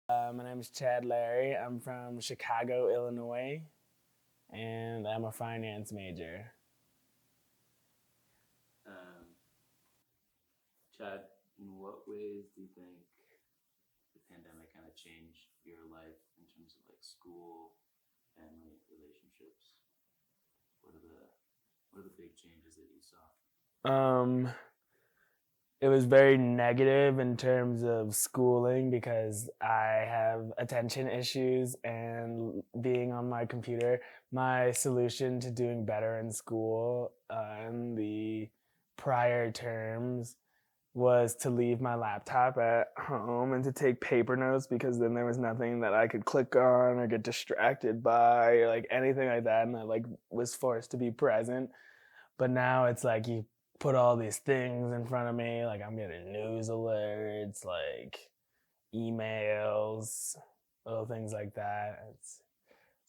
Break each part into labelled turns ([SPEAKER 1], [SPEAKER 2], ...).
[SPEAKER 1] My name is Chad Larry. I'm from Chicago, Illinois, and I'm a finance major.
[SPEAKER 2] Um, Chad, in what ways do you think the pandemic kind of changed your life in terms of like school, family, relationships? What are the what are the big changes that you saw?
[SPEAKER 1] Um, it was very negative in terms of schooling because I have attention issues and being on my computer. My solution to doing better in school in the prior terms was to leave my laptop at home and to take paper notes because then there was nothing that I could click on or get distracted by or like anything like that, and I like was forced to be present. But now it's like you put all these things in front of me, like I'm getting news alerts, like emails, little things like that. It's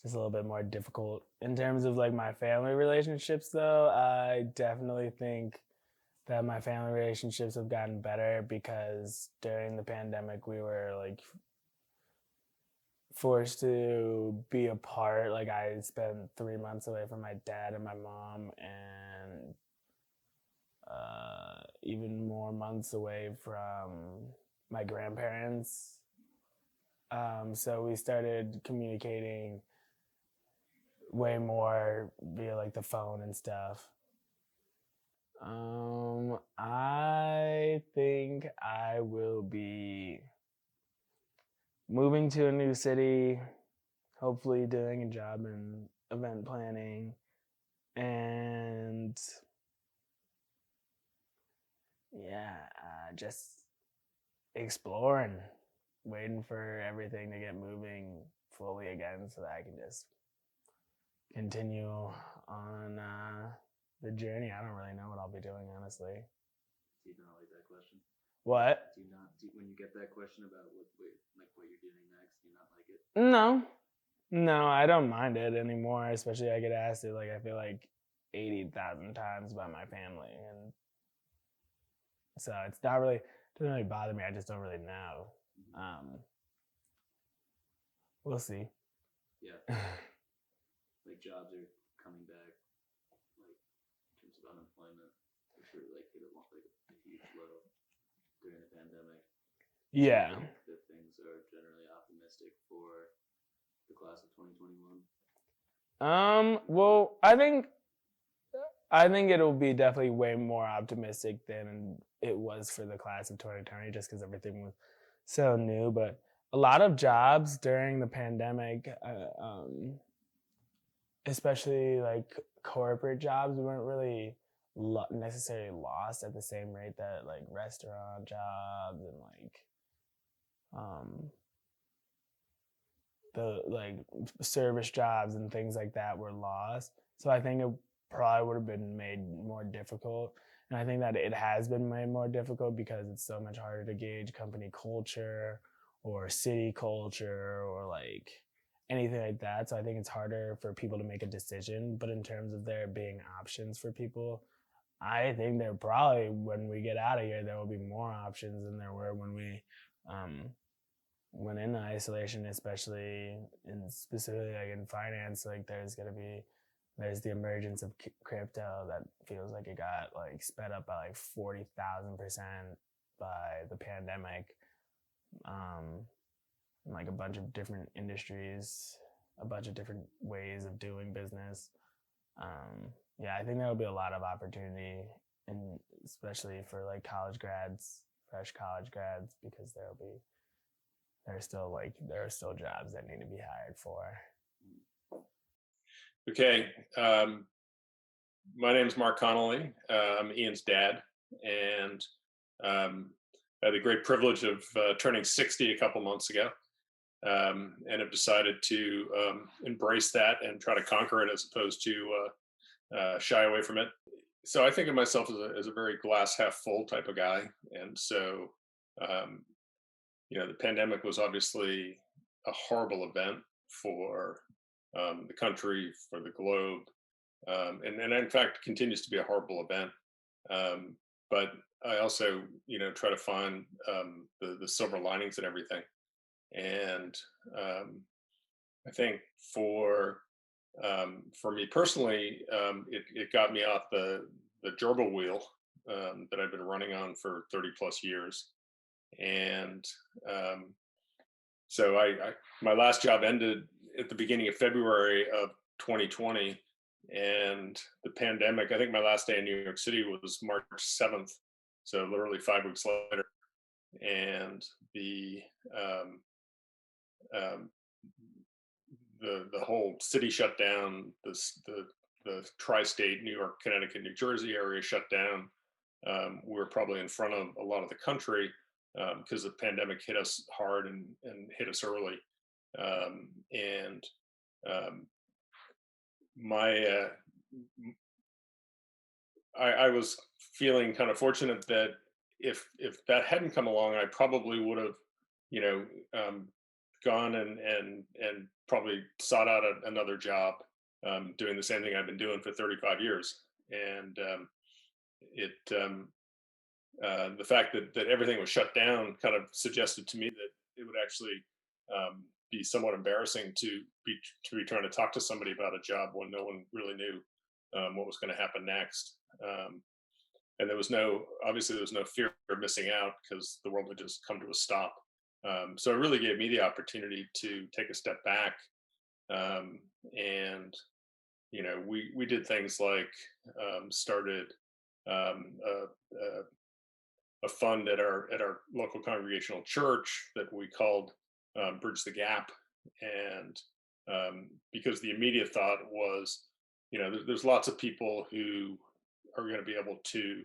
[SPEAKER 1] just a little bit more difficult. In terms of like my family relationships though, I definitely think that my family relationships have gotten better because during the pandemic we were like forced to be apart. Like I spent 3 months away from my dad and my mom, and even more months away from my grandparents. So we started communicating way more via like the phone and stuff. I think I will be moving to a new city, hopefully doing a job in event planning, and yeah, just exploring, waiting for everything to get moving fully again so that I can just continue on the journey. I don't really know what I'll be doing, honestly.
[SPEAKER 2] Do you not like that question?
[SPEAKER 1] What?
[SPEAKER 2] Do you not when you get that question about what you're doing next? Do you not like it?
[SPEAKER 1] No, no, I don't mind it anymore. Especially I get asked it like I feel like 80,000 times by my family, and so it's not really doesn't really bother me. I just don't really know.
[SPEAKER 2] Mm-hmm.
[SPEAKER 1] Um, we'll see.
[SPEAKER 2] Yeah, like jobs are coming back, like in terms of unemployment, for sure. Like hit like a huge low during the pandemic. Do you
[SPEAKER 1] Yeah.
[SPEAKER 2] think that things are generally optimistic for the class of 2021?
[SPEAKER 1] Well, I think it'll be definitely way more optimistic than it was for the class of 2020, just because everything was so new. But a lot of jobs during the pandemic, especially like corporate jobs, weren't really necessarily lost at the same rate that like restaurant jobs and like um, the like service jobs and things like that were lost. So I think it probably would have been made more difficult. And I think that it has been made more difficult because it's so much harder to gauge company culture or city culture or like anything like that. So I think it's harder for people to make a decision. But in terms of there being options for people, I think there probably when we get out of here, there will be more options than there were when we um, when in isolation, especially in specifically like in finance, like there's the emergence of crypto that feels like it got like sped up by like 40,000% by the pandemic. Um, and like a bunch of different industries, a bunch of different ways of doing business. Yeah, I think there will be a lot of opportunity, and especially for like college grads, fresh college grads, because there are still jobs that need to be hired for.
[SPEAKER 3] Okay, my name is Mark Connolly. I'm Ian's dad, and I had the great privilege of turning 60 a couple months ago, and have decided to embrace that and try to conquer it as opposed to shy away from it. So I think of myself as a very glass half full type of guy, and so um, the pandemic was obviously a horrible event for the country, for the globe, and in fact continues to be a horrible event. But I also, try to find the silver linings and everything. And I think for me personally, it got me off the gerbil wheel that I've been running on for 30 plus years. And so my last job ended at the beginning of February of 2020, and the pandemic. I think my last day in New York City was March 7th, so literally 5 weeks later, and um, um, the whole city shut down. The tri-state New York, Connecticut, New Jersey area shut down. We were probably in front of a lot of the country because the pandemic hit us hard and hit us early. And my I was feeling kind of fortunate that if that hadn't come along, I probably would have, you know, gone and probably sought out another job, doing the same thing I've been doing for 35 years. And it the fact that everything was shut down kind of suggested to me that it would actually be somewhat embarrassing to be trying to talk to somebody about a job when no one really knew what was going to happen next. And obviously there was no fear of missing out because the world had just come to a stop. So it really gave me the opportunity to take a step back. And we did things like started a fund at our local congregational church that we called Bridge the Gap. And because the immediate thought was, there's lots of people who are going to be able to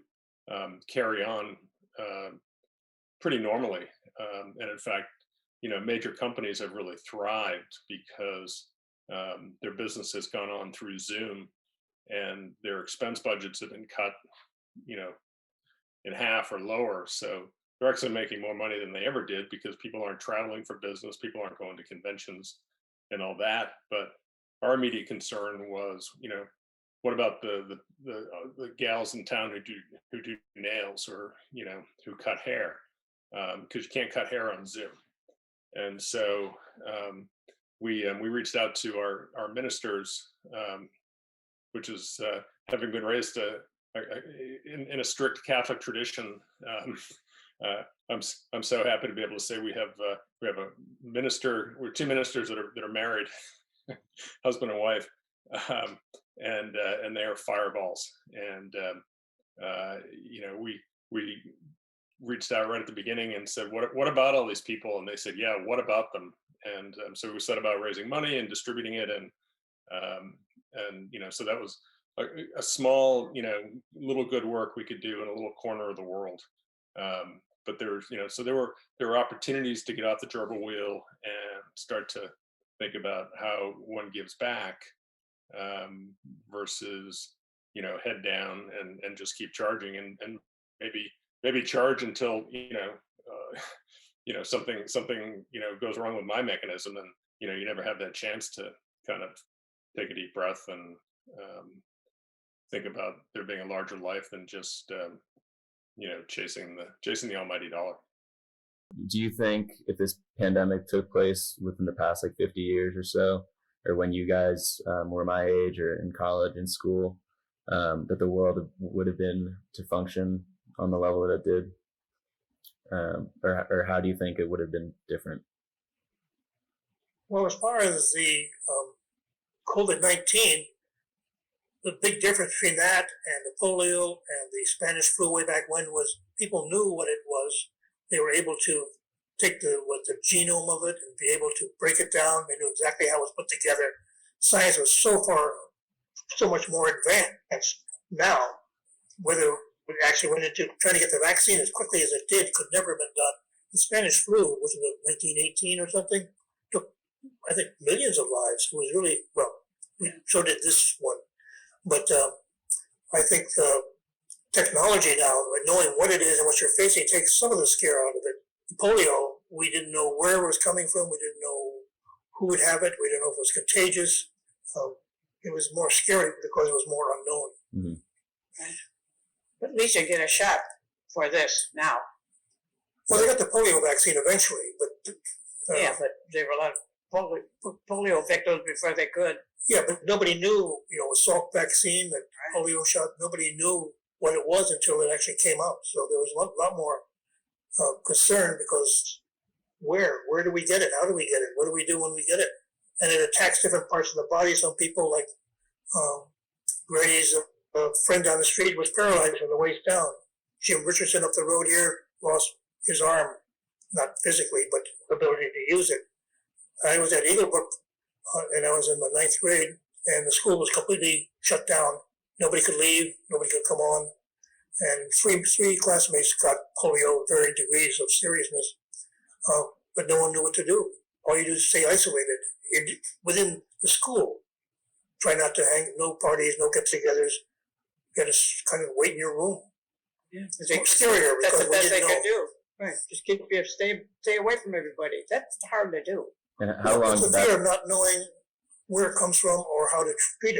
[SPEAKER 3] carry on pretty normally. And in fact, major companies have really thrived because their business has gone on through Zoom, and their expense budgets have been cut, in half or lower. So they're actually making more money than they ever did because people aren't traveling for business, people aren't going to conventions and all that. But our immediate concern was, what about the gals in town who do nails, or who cut hair, because you can't cut hair on Zoom. And so we reached out to our ministers, which is having been raised in a strict Catholic tradition. I'm so happy to be able to say we have a minister. We're two ministers that are married, husband and wife, and they are fireballs. And we reached out right at the beginning and said, what about all these people? And they said, yeah, what about them? And so we set about raising money and distributing it, and so that was a small, little good work we could do in a little corner of the world. But so there were opportunities to get off the gerbil wheel and start to think about how one gives back, versus head down and just keep charging, and maybe charge until something goes wrong with my mechanism, and you never have that chance to kind of take a deep breath and think about there being a larger life than just chasing the almighty dollar.
[SPEAKER 4] Do you think if this pandemic took place within the past 50 years or so, or when you guys were my age or in college, in school, that the world would have been to function on the level that it did? Or how do you think it would have been different?
[SPEAKER 5] Well, as far as the COVID-19, the big difference between that and the polio and the Spanish flu way back when was people knew what it was. They were able to take the genome of it and be able to break it down. They knew exactly how it was put together. Science was so much more advanced now. Whether we actually went into trying to get the vaccine as quickly as it did could never have been done. The Spanish flu was in 1918 or something. Took, I think, millions of lives. It was really, so did this one. But I think the technology now, knowing what it is and what you're facing, takes some of the scare out of it. Polio, we didn't know where it was coming from. We didn't know who would have it. We didn't know if it was contagious. It was more scary because it was more unknown.
[SPEAKER 4] Mm-hmm.
[SPEAKER 6] At least you get a shot for this now.
[SPEAKER 5] Well, they got the polio vaccine eventually, but
[SPEAKER 6] Yeah, but there were a lot of polio victims before they could.
[SPEAKER 5] Yeah, but nobody knew, Salk vaccine, that polio shot, nobody knew what it was until it actually came out. So there was a lot more concern because where do we get it? How do we get it? What do we do when we get it? And it attacks different parts of the body. Some people, like Gray's friend down the street, was paralyzed from the waist down. Jim Richardson up the road here lost his arm, not physically, but the ability to use it. I was at Eaglebrook, and I was in the 9th grade, and the school was completely shut down. Nobody could leave, nobody could come on. And three classmates got polio, varying degrees of seriousness, but no one knew what to do. All you do is stay isolated within the school. Try not to no parties, no get-togethers. You got to kind of wait in your room.
[SPEAKER 6] Yeah,
[SPEAKER 5] it's exterior.
[SPEAKER 6] That's the best they
[SPEAKER 5] know.
[SPEAKER 6] could do. Right, just stay away from everybody. That's hard to do.
[SPEAKER 4] And how long
[SPEAKER 5] It's
[SPEAKER 4] did
[SPEAKER 5] the
[SPEAKER 4] that
[SPEAKER 5] fear of not knowing where it comes from or how to treat it.